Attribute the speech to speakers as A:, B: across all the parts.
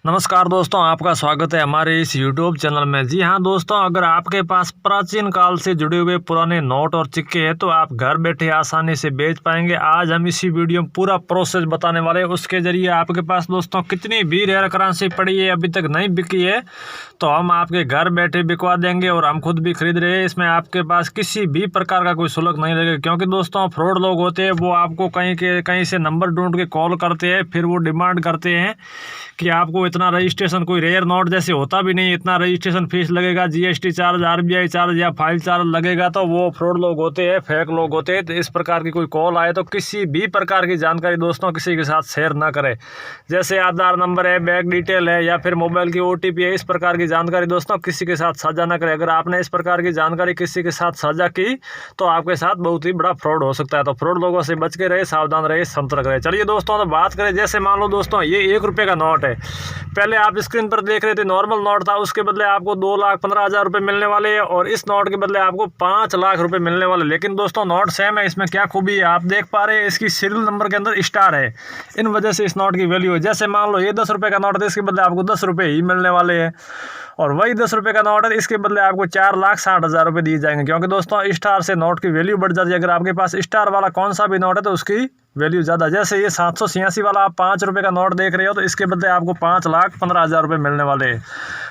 A: नमस्कार दोस्तों, आपका स्वागत है हमारे इस YouTube चैनल में। जी हाँ दोस्तों, अगर आपके पास प्राचीन काल से जुड़े हुए पुराने नोट और सिक्के हैं तो आप घर बैठे आसानी से बेच पाएंगे। आज हम इसी वीडियो में पूरा प्रोसेस बताने वाले हैं। उसके जरिए आपके पास दोस्तों कितनी भी रेयर करेंसी पड़ी है अभी तक नहीं बिकी है तो हम आपके घर बैठे बिकवा देंगे और हम खुद भी खरीद रहे हैं। इसमें आपके पास किसी भी प्रकार का कोई शुल्क नहीं लगेगा, क्योंकि दोस्तों फ्रॉड लोग होते हैं, वो आपको कहीं से नंबर ढूंढ के कॉल करते हैं, फिर वो डिमांड करते हैं कि आपको इतना रजिस्ट्रेशन, कोई रेयर नोट जैसे होता भी नहीं, इतना रजिस्ट्रेशन फीस लगेगा, जीएसटी चार्ज, आरबीआई चार्ज या फाइल चार्ज लगेगा। तो वो फ्रॉड लोग होते हैं, फेक लोग होते हैं। तो इस प्रकार की कोई कॉल आए तो किसी भी प्रकार की जानकारी दोस्तों किसी के साथ शेयर ना करें। जैसे आधार नंबर है, बैंक डिटेल है या फिर मोबाइल की OTP है, इस प्रकार की जानकारी दोस्तों किसी के साथ साझा ना करें। अगर आपने इस प्रकार की जानकारी किसी के साथ साझा की तो आपके साथ बहुत ही बड़ा फ्रॉड हो सकता है। तो फ्रॉड लोगों से बच के रहे, सावधान रहे, सतर्क रहे। चलिए दोस्तों तो बात करें। जैसे मान लो दोस्तों ये 1 रुपये का नोट है। पहले आप स्क्रीन पर देख रहे थे नॉर्मल नोट था, उसके बदले आपको 2,15,000 रुपये मिलने वाले हैं और इस नोट के बदले आपको 5 लाख रुपए मिलने वाले। लेकिन दोस्तों नोट सेम है। इसमें क्या खूबी है आप देख पा रहे हैं, इसकी सीरियल नंबर के अंदर स्टार है, इन वजह से इस नोट की वैल्यू है। जैसे मान लो ये 10 रुपये का नोट है, इसके बदले आपको 10 रुपये ही मिलने वाले हैं। और वही 10 रुपये का नोट है, इसके बदले आपको 4,60,000 रुपये दिए जाएंगे, क्योंकि दोस्तों स्टार से नोट की वैल्यू बढ़ जाती है। अगर आपके पास स्टार वाला कौन सा भी नोट है तो उसकी वैल्यू ज़्यादा। जैसे ये 786 वाला आप 5 रुपये का नोट देख रहे हो तो इसके बदले आपको 5,15,000 रुपये मिलने वाले हैं।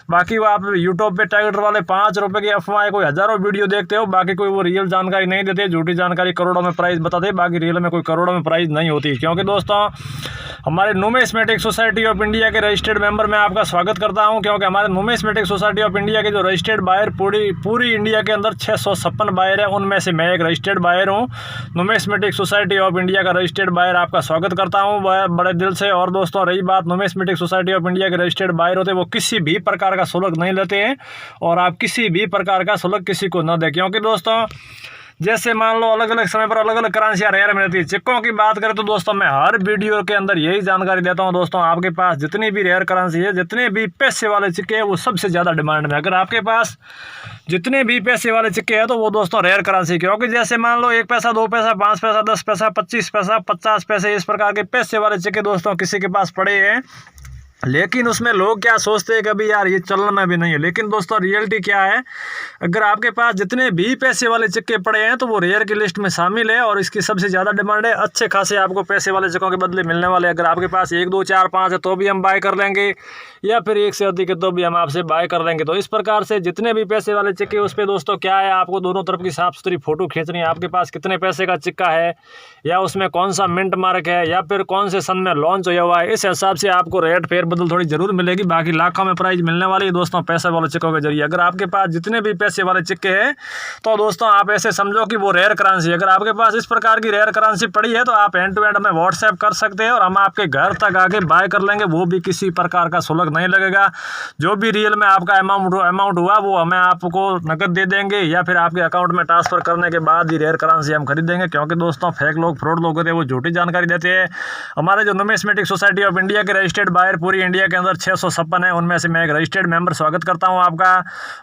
A: बाकी वो आप यूट्यूब पे टाइगर वाले 5 रुपये की अफवाह कोई हज़ारों वीडियो देखते हो, बाकी कोई वो रियल जानकारी नहीं देते, झूठी जानकारी करोड़ों में प्राइस बताते, बाकी रियल में कोई करोड़ों में प्राइस नहीं होती। क्योंकि दोस्तों हमारे न्यूमिस्मेटिक सोसाइटी ऑफ इंडिया के रजिस्टर्ड मेंबर में आपका स्वागत करता हूं, क्योंकि हमारे न्यूमिस्मेटिक सोसाइटी ऑफ इंडिया के जो रजिस्टर्ड बायर पूरी इंडिया के अंदर 656 बायर है, उनमें से मैं एक रजिस्टर्ड बायर हूं। न्यूमिस्मेटिक सोसाइटी ऑफ इंडिया का रजिस्टर्ड बायर आपका स्वागत करता हूं बड़े दिल से। और दोस्तों रही बात, न्यूमिस्मेटिक सोसाइटी ऑफ इंडिया के रजिस्टर्ड बायर होते हैं वो किसी भी प्रकार का शुल्क नहीं लेते हैं और आप किसी भी प्रकार का शुल्क किसी को न दें। क्योंकि दोस्तों जैसे मान लो अलग अलग समय पर अलग अलग करेंसियाँ रेयर में रहती है। सिक्कों की बात करें तो दोस्तों मैं हर वीडियो के अंदर यही जानकारी देता हूं। दोस्तों आपके पास जितनी भी रेयर करेंसी है, जितने भी पैसे वाले सिक्के हैं, वो सबसे ज़्यादा डिमांड में। अगर आपके पास जितने भी पैसे वाले सिक्के हैं तो वो दोस्तों रेयर करेंसी, क्योंकि जैसे मान लो 1 पैसा, 2 पैसा, 5 पैसा, 10 पैसा, 25 पैसा, 50 पैसे, इस प्रकार के पैसे वाले सिक्के दोस्तों किसी के पास पड़े हैं। लेकिन उसमें लोग क्या सोचते हैं, कभी यार ये चलन में भी नहीं है। लेकिन दोस्तों रियलिटी क्या है, अगर आपके पास जितने भी पैसे वाले सिक्के पड़े हैं तो वो रेयर की लिस्ट में शामिल है और इसकी सबसे ज़्यादा डिमांड है। अच्छे खासे आपको पैसे वाले सिक्कों के बदले मिलने वाले। अगर आपके पास 1, 2, 4, 5 है तो भी हम बाय कर लेंगे, या फिर 1 से अधिक है तो भी हम आपसे बाय कर लेंगे। तो इस प्रकार से जितने भी पैसे वाले सिक्के उस पर दोस्तों क्या है, आपको दोनों तरफ की साफ सुथरी फोटो खींचनी है। आपके पास कितने पैसे का सिक्का है, या उसमें कौन सा मिंट मार्क है, या फिर कौन से सन में लॉन्च हुआ हुआ है, इस हिसाब से आपको रेट फेर बदल थोड़ी जरूर मिलेगी। बाकी लाखों में प्राइस मिलने वाली है दोस्तों पैसे वाले सिक्कों के जरिए। अगर आपके पास जितने भी पैसे वाले सिक्के हैं तो दोस्तों आप ऐसे समझो कि वो रेयर करेंसी। अगर आपके पास इस प्रकार की रेयर करेंसी पड़ी है तो आप एंड टू एंड हमें व्हाट्सएप कर सकते हैं और हम आपके घर तक आके बाय कर लेंगे। वो भी किसी प्रकार का शुल्क नहीं लगेगा। जो भी रियल में आपका अमाउंट हुआ वो हमें आपको नकद दे देंगे, या फिर आपके अकाउंट में ट्रांसफर करने के बाद ही रेयर करेंसी हम खरीदेंगे। क्योंकि दोस्तों फेक लोग, फ्रॉड लोग होते हैं, वो झूठी जानकारी देते हैं। हमारे जो न्यूमिस्मेटिक सोसाइटी ऑफ इंडिया के रजिस्टर्ड बायर पूरी इंडिया के अंदर 656 है, उनमें से मैं एक रजिस्टर्ड मेंबर स्वागत करता हूं आपका।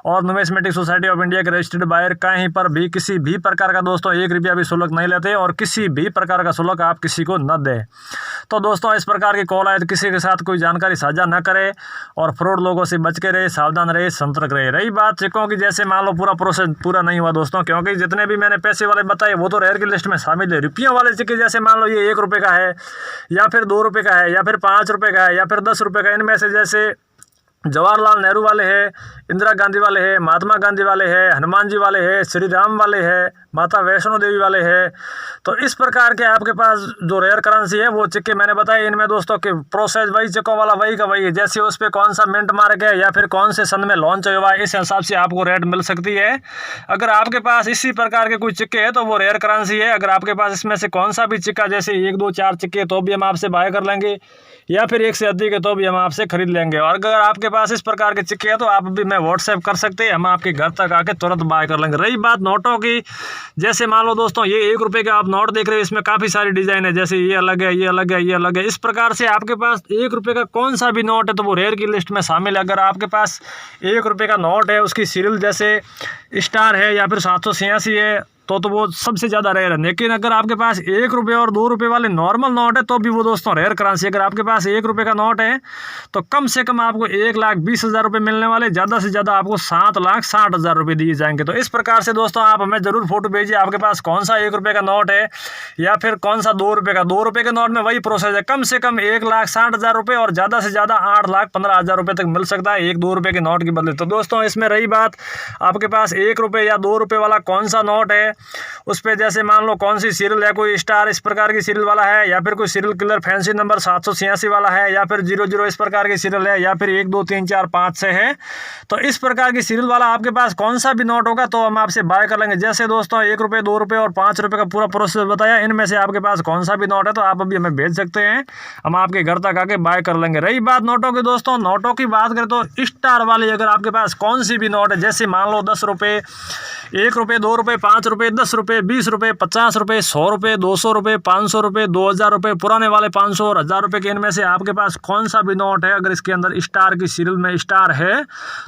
A: और न्यूमिस्मेटिक सोसाइटी ऑफ इंडिया के रजिस्टर्ड बायर कहीं पर भी किसी भी प्रकार का दोस्तों 1 रुपया भी शुल्क नहीं लेते और किसी भी प्रकार का शुल्क आप किसी को न दें। तो दोस्तों इस प्रकार की कॉल आए तो किसी के साथ कोई जानकारी साझा न करे और फ्रॉड लोगों से बच के रहे, सावधान रहे, सतर्क रहे। रही बात सिक्कों की, जैसे मान लो पूरा प्रोसेस पूरा नहीं हुआ दोस्तों, क्योंकि जितने भी मैंने पैसे वाले बताए वो तो रेयर की लिस्ट में शामिल है। रुपयों वाले सिक्के जैसे मान लो ये 1 रुपये का है, या फिर 2 रुपये का है, या फिर 5 रुपये का है, या फिर 10 रुपये का, इनमें से जैसे जवाहरलाल नेहरू वाले हैं, इंदिरा गांधी वाले हैं, महात्मा गांधी वाले हैं, हनुमान जी वाले हैं, श्री राम वाले हैं, माता वैष्णो देवी वाले हैं। तो इस प्रकार के आपके पास जो रेयर करेंसी है वो सिक्के मैंने बताए, इनमें दोस्तों के प्रोसेस वही सिक्कों वाला वही का वही है। जैसे उस पर कौन सा मिंट मार्क है या फिर कौन से सन में लॉन्च हुआ है, इस हिसाब से आपको रेट मिल सकती है। अगर आपके पास इसी प्रकार के कोई सिक्के है तो वो रेयर करेंसी है। अगर आपके पास इसमें से कौन सा भी सिक्का, जैसे 1, 2, 4 सिक्के, तो भी हम आपसे बाय कर लेंगे, या फिर 1 से अधिक है तो भी हम आपसे खरीद लेंगे। और अगर आपके पास इस प्रकार के सिक्के हैं तो आप भी मैं व्हाट्सएप कर सकते हैं, हम आपके घर तक आके तुरंत बाय कर लेंगे। रही बात नोटों की, जैसे मान लो दोस्तों ये 1 रुपये का आप नोट देख रहे हैं, इसमें काफ़ी सारी डिज़ाइन है, जैसे ये अलग है, ये अलग है, ये अलग है। इस प्रकार से आपके पास 1 रुपये का कौन सा भी नोट है तो वो रेयर की लिस्ट में शामिल है। अगर आपके पास 1 रुपये का नोट है, उसकी सीरियल जैसे स्टार है या फिर 786 है, तो वो सबसे ज़्यादा रेयर है। लेकिन अगर आपके पास 1 रुपये और 2 रुपये वाले नॉर्मल नोट है तो भी वो दोस्तों रेयर करेंसी। अगर आपके पास 1 रुपये का नोट है तो कम से कम आपको 1,20,000 रुपये मिलने वाले, ज़्यादा से ज़्यादा आपको 7,60,000 रुपये दिए जाएंगे। तो इस प्रकार से दोस्तों आप हमें ज़रूर फोटो भेजिए आपके पास कौन सा 1 रुपये का नोट है या फिर कौन सा 2 रुपये का। 2 रुपये के नोट में वही प्रोसेस है, कम से कम 1,60,000 रुपये और ज़्यादा से ज़्यादा 8,15,000 रुपये तक मिल सकता है 1-2 रुपये के नोट के बदले। तो दोस्तों इसमें रही बात आपके पास 1 रुपये या 2 रुपये वाला कौन सा नोट है, उस पर जैसे मान लो कौन सी सीरियल है, कोई स्टार इस प्रकार की सीरियल वाला है, या फिर कोई सीरियल किलर फैंसी नंबर 786 वाला है, या फिर 00 इस प्रकार की सीरियल है, या फिर 1 2 3 4 5 से है। तो इस प्रकार की सीरियल वाला आपके पास कौन सा भी नोट होगा तो हम आपसे बाय कर लेंगे। जैसे दोस्तों 1 रुपये, 2 रुपये और 5 रुपये का पूरा प्रोसेस बताया, इनमें से आपके पास कौन सा भी नोट है तो आप अभी हमें भेज सकते हैं, हम आपके घर तक आके बाय कर लेंगे। रही बात नोटों की, दोस्तों नोटों की बात करें तो स्टार वाले अगर आपके पास कौन सी भी नोट है, जैसे मान लो 10 रुपये, 1 रुपये, 2 रुपये, 5 रुपये, 10 रुपये, 20 रुपये, 50 रुपये, 100 रुपये, 200 रुपये, 500 रुपये, 2,000 रुपये, पुराने वाले 500 और 1,000 रुपये के, इनमें से आपके पास कौन सा भी नोट है अगर इसके अंदर स्टार की सीरियल में स्टार है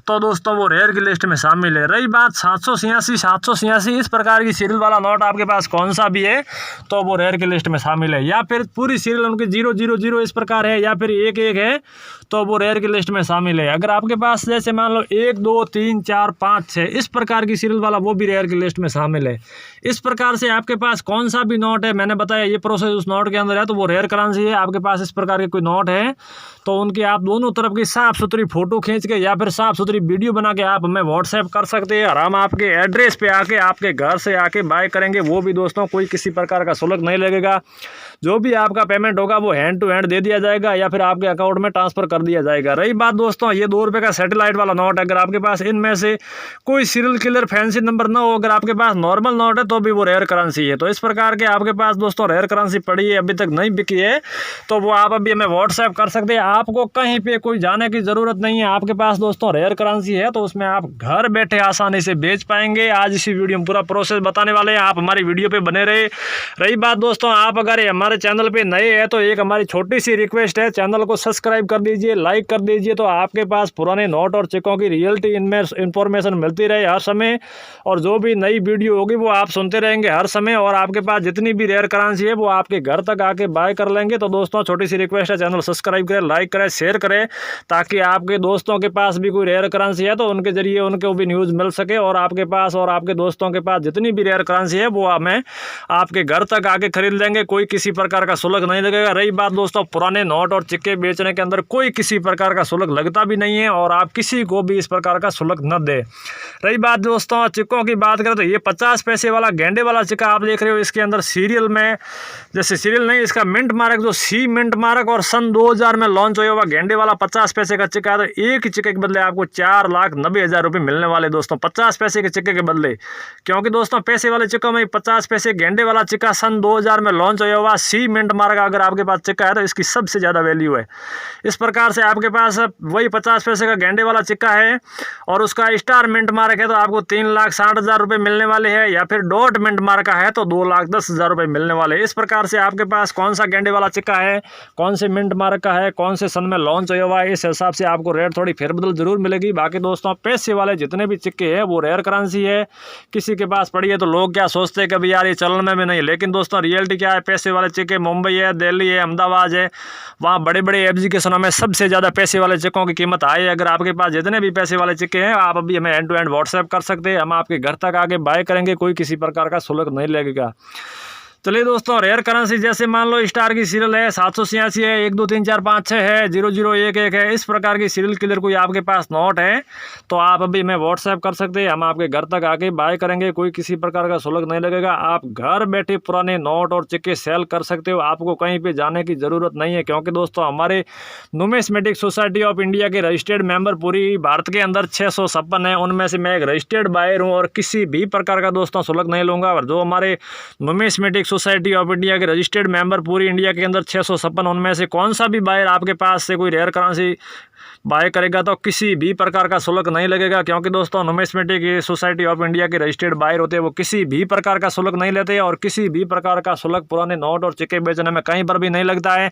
A: तो दोस्तों वो रेयर की लिस्ट में शामिल है। रही बात 786 इस प्रकार की सीरियल वाला नोट आपके पास कौन सा भी है तो वो रेयर की लिस्ट में शामिल है, या फिर पूरी सीरियल उनकी 000 इस प्रकार है, या फिर 1 है तो वो रेयर की लिस्ट में शामिल है। अगर आपके पास जैसे मान लो 1 2 3 4 5 6 इस प्रकार की सीरियल वाला, वो भी रेयर की लिस्ट में शामिल है। इस प्रकार से आपके पास कौन सा भी नोट है, मैंने बताया ये प्रोसेस उस नोट के अंदर है तो वो रेयर करेंसी है। आपके पास इस प्रकार के कोई नोट है तो उनकी आप दोनों तरफ की साफ़ सुथरी फोटो खींच के या फिर साफ़ सुथरी वीडियो बना के आप हमें व्हाट्सएप कर सकते हैं, और हम आपके एड्रेस पे आके आपके घर से आके बाय करेंगे। वो भी दोस्तों कोई किसी प्रकार का शुल्क नहीं लगेगा, जो भी आपका पेमेंट होगा वो हैंड टू हैंड दे दिया जाएगा या फिर आपके अकाउंट में ट्रांसफ़र कर दिया जाएगा। रही बात दोस्तों ये 2 रुपये का सैटेलाइट वाला नोट, अगर आपके पास इनमें से कोई सीरियल किलर फैंसी नंबर ना हो, अगर आपके पास नॉर्मल नोट है तो भी वो रेयर करेंसी है। तो इस प्रकार के आपके पास दोस्तों रेयर करेंसी पड़ी है, अभी तक नहीं बिकी है, तो वो आप अभी हमें व्हाट्सएप कर सकते हैं। आपको कहीं पे कोई जाने की ज़रूरत नहीं है, आपके पास दोस्तों रेयर करेंसी है तो उसमें आप घर बैठे आसानी से बेच पाएंगे। आज इसी वीडियो में पूरा प्रोसेस बताने वाले हैं, आप हमारी वीडियो पे बने रहे। रही बात दोस्तों आप अगर हमारे चैनल पे नए हैं तो एक हमारी छोटी सी रिक्वेस्ट है, चैनल को सब्सक्राइब कर दीजिए, लाइक कर दीजिए, तो आपके पास पुराने नोट और चेकों की रियलिटी इनमें इंफॉर्मेशन मिलती रहे हर समय, और जो भी नई वीडियो होगी वो आप सुनते रहेंगे हर समय, और आपके पास जितनी भी रेयर करेंसी है वो आपके घर तक आके बाय कर लेंगे। तो दोस्तों छोटी सी रिक्वेस्ट है, चैनल सब्सक्राइब करें, लाइक करें, शेयर करें, ताकि आपके दोस्तों के पास भी कोई रेयर करेंसी है तो उनके जरिए उनको भी न्यूज़ मिल सके, और आपके पास और आपके दोस्तों के पास जितनी भी रेयर करेंसी है वो हमें आपके घर तक आके खरीद लेंगे, कोई किसी प्रकार का शुल्क नहीं लगेगा। रही बात दोस्तों पुराने नोट और सिक्के बेचने के अंदर कोई किसी प्रकार का शुल्क लगता भी नहीं है, और आप किसी को भी इस प्रकार का शुल्क न दे। रही बात दोस्तों सिक्कों की बात करें तो ये 50 पैसे वाला गेंडे वाला सिक्का आप देख रहे हो, इसके अंदर सीरियल में, जैसे सीरियल नहीं, इसका मिंट मार्क जो सी मिंट मार्क और सन 2000 में लॉन्च हुआ हुआ गेंडे वाला 50 पैसे का सिक्का है, तो एक ही सिक्के के बदले आपको 4,90,000 रुपये मिलने वाले दोस्तों, 50 पैसे के सिक्के के बदले। क्योंकि दोस्तों पैसे वाले सिक्कों में 50 पैसे गेंडे वाला सिक्का सन 2000 में लॉन्च हुआ हुआ सी मिंट मार्क अगर आपके पास सिक्का है तो इसकी सबसे ज़्यादा वैल्यू है। इस प्रकार से आपके पास वही 50 पैसे का गेंडे वाला सिक्का है और उसका स्टार मिंट मार्क है तो आपको 3,60,000 रुपये मिलने वाले हैं, या फिर डॉट मिंट मार्क का है तो 2,10,000 रुपये मिलने वाले। इस प्रकार से आपके पास कौन सा गेंडे वाला सिक्का है, कौन से मिंट मार्क का है, कौन से सन में लॉन्च हुआ है, इस हिसाब से आपको रेट थोड़ी फेरबदल जरूर मिलेगी। बाकी दोस्तों पैसे वाले जितने भी सिक्के हैं वो रेयर करेंसी है, किसी के पास पड़ी है तो लोग क्या सोचते हैं कि भाई यार ये चलन में भी नहीं, लेकिन दोस्तों रियलिटी क्या है, पैसे वाले सिक्के मुंबई है, दिल्ली है, अहमदाबाद है, वहाँ बड़े बड़े एग्जीक्यूशनों में सबसे ज़्यादा पैसे वाले सिक्कों की कीमत आई है। अगर आपके पास जितने भी पैसे वाले सिक्के हैं आप अभी हमें एंड टू एंड व्हाट्सएप कर सकते हैं, हम आपके घर तक आके बाय करेंगे, कोई किसी प्रकार का शुल्क नहीं लगेगा। चलिए दोस्तों रेयर करेंसी जैसे मान लो स्टार की सीरियल है 786 है, 1 2 3 4 5 6 है, 0011 है, इस प्रकार की सीरियल किलर कोई आपके पास नोट है तो आप अभी हमें व्हाट्सएप कर सकते हैं, हम आपके घर तक आके बाय करेंगे, कोई किसी प्रकार का शुल्क नहीं लगेगा। आप घर बैठे पुराने नोट और सिक्के सेल कर सकते हो, आपको कहीं पे जाने की ज़रूरत नहीं है, क्योंकि दोस्तों हमारे नुमिस्मेटिक सोसाइटी ऑफ इंडिया के रजिस्टर्ड मेंबर पूरी भारत के अंदर 656 है, उनमें से मैं एक रजिस्टर्ड बायर हूँ और किसी भी प्रकार का दोस्तों शुल्क नहीं लूँगा। और जो हमारे नुमिस्मेटिक सोसाइटी ऑफ इंडिया के रजिस्टर्ड मेंबर पूरी इंडिया के अंदर 656 उनमें से कौन सा भी बायर आपके पास से कोई रेयर करेंसी बाय करेगा तो किसी भी प्रकार का शुल्क नहीं लगेगा, क्योंकि दोस्तों नुमिस्मेटिक सोसाइटी ऑफ इंडिया के रजिस्टर्ड बायर होते हैं वो किसी भी प्रकार का शुल्क नहीं लेते और किसी भी प्रकार का शुल्क पुराने नोट और सिक्के बेचने में कहीं पर भी नहीं लगता है।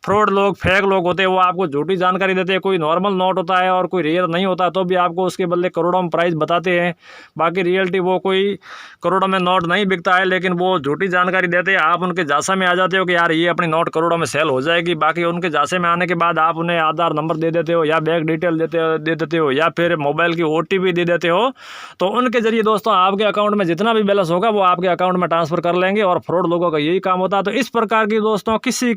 A: फ्रॉड लोग, फेक लोग होते हैं वो आपको झूठी जानकारी देते हैं, कोई नॉर्मल नोट होता है और कोई रेयर नहीं होता तो भी आपको उसके बदले करोड़ों में प्राइस बताते हैं। बाकी रियलिटी वो कोई करोड़ों में नोट नहीं बिकता है, लेकिन वो झूठी जानकारी देते हैं। आप उनके झांसे में आ जाते हो कि यार ये अपनी नोट करोड़ों में सेल हो जाएगी, बाकी उनके झांसे में आने के बाद आप उन्हें आधार नंबर दे देते हो या बैंक डिटेल दे देते हो या फिर मोबाइल की OTP दे देते हो, तो उनके जरिए दोस्तों आपके अकाउंट में जितना भी बैलेंस होगा वो आपके अकाउंट में ट्रांसफर कर लेंगे और फ्रॉड लोगों का यही काम होता है। तो इस प्रकार की दोस्तों किसी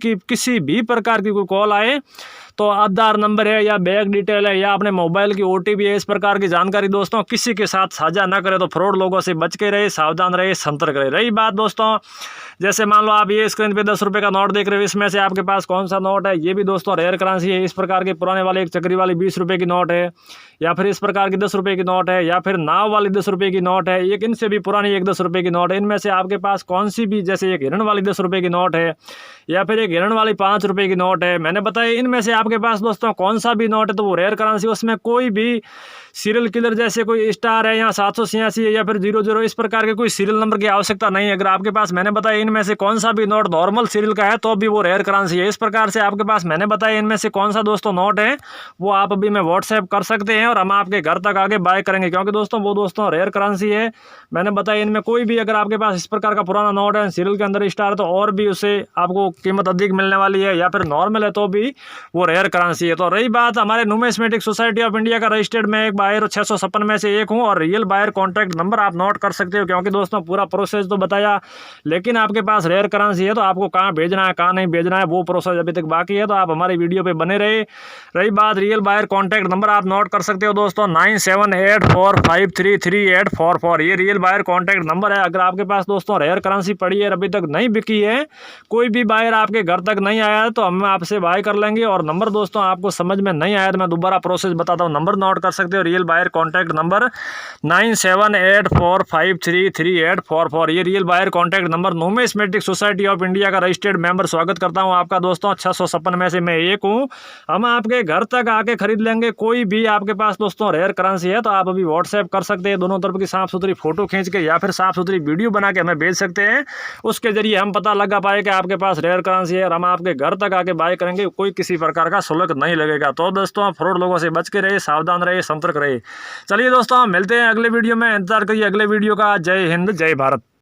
A: भी प्रकार की कोई कॉल आए तो आधार नंबर है या बैंक डिटेल है या अपने मोबाइल की OTP है, इस प्रकार की जानकारी दोस्तों किसी के साथ साझा ना करें। तो फ्रॉड लोगों से बच के रहे, सावधान रहे, सतर्क रहे। रही बात दोस्तों, जैसे मान लो आप ये स्क्रीन पे 10 रुपये का नोट देख रहे हो, इसमें से आपके पास कौन सा नोट है, ये भी दोस्तों रेयर करेंसी है। इस प्रकार के पुराने वाले एक चक्री वाली 20 रुपये की नोट है या फिर इस प्रकार की 10 रुपये की नोट है या फिर नाव वाली 10 रुपये की नोट है, एक इनसे भी पुरानी एक 10 रुपये की नोट है। इनमें से आपके पास कौन सी भी, जैसे एक हिरण वाली 10 रुपये की नोट है या फिर एक हिरण वाली 5 रुपये की नोट है, मैंने बताया इनमें से आपके पास दोस्तों कौन सा भी नोट है तो वो रेयर करेंसी, उसमें कोई भी सीरियल किलर जैसे कोई स्टार है या 786 है या फिर 00 इस प्रकार के कोई सीरियल नंबर की आवश्यकता नहीं है। अगर आपके पास, मैंने बताया इनमें से कौन सा भी नोट नॉर्मल सीरियल का है तो भी वो रेयर करेंसी है। इस प्रकार से आपके पास, मैंने बताया इनमें से कौन सा दोस्तों नोट है वो आप अभी में व्हाट्सएप कर सकते हैं और हम आपके घर तक आगे बाय करेंगे, क्योंकि दोस्तों वो दोस्तों रेयर करेंसी है। मैंने बताया इनमें कोई भी अगर आपके पास इस प्रकार का पुराना नोट है, सीरियल के अंदर स्टार है, तो और भी उससे आपको कीमत अधिक मिलने वाली है, या फिर नॉर्मल है तो भी वो रेयर करेंसी है। तो रही बात हमारे नुमिस्मेटिक सोसाइटी ऑफ इंडिया का रजिस्टर्ड में एक बायर 656 में से एक हूँ और रियल बायर कॉन्टैक्ट नंबर आप नोट कर सकते हो, क्योंकि दोस्तों पूरा प्रोसेस तो बताया, लेकिन आपके पास रेयर करेंसी है तो आपको कहाँ भेजना है कहाँ नहीं भेजना है वो प्रोसेस अभी तक बाकी है, तो आप हमारी वीडियो पे बने रहे। रही बात रियल बायर कॉन्टैक्ट नंबर आप नोट कर सकते हो दोस्तों 9784533844, ये रियल बायर कॉन्टैक्ट नंबर है। अगर आपके पास दोस्तों रेयर करेंसी पड़ी है अभी तक नहीं बिकी है, कोई भी बायर आपके घर तक नहीं आया है, तो हम आपसे बाय कर लेंगे। और नंबर दोस्तों आपको समझ में नहीं आया तो मैं दोबारा प्रोसेस बताता हूँ, नंबर नोट कर सकते हो। रियल बायर कॉन्टैक्ट नंबर 9784533844, ये real buyer contact number numismatic society of India का रजिस्टर्ड मेंबर। स्वागत करता हूं आपका दोस्तों, 656 में से मैं एक हूं। हम आपके घर तक आके खरीद लेंगे। कोई भी आपके पास दोस्तों रेयर करेंसी है तो आप अभी व्हाट्सएप कर सकते हैं, दोनों तरफ की साफ सुथरी फोटो खींच के या फिर साफ सुथरी वीडियो बना के हमें भेज सकते हैं। उसके जरिए हम पता लगा पाए कि आपके पास रेयर करेंसी है और हम आपके घर तक आके बाय करेंगे, कोई किसी प्रकार का शुल्क नहीं लगेगा। तो दोस्तों फ्रॉड लोगों से बच के रहे, सावधान रहे, सतर्क रहे। चलिए दोस्तों मिलते हैं अगले वीडियो में, इंतजार करिए अगले वीडियो का। जय हिंद, जय भारत।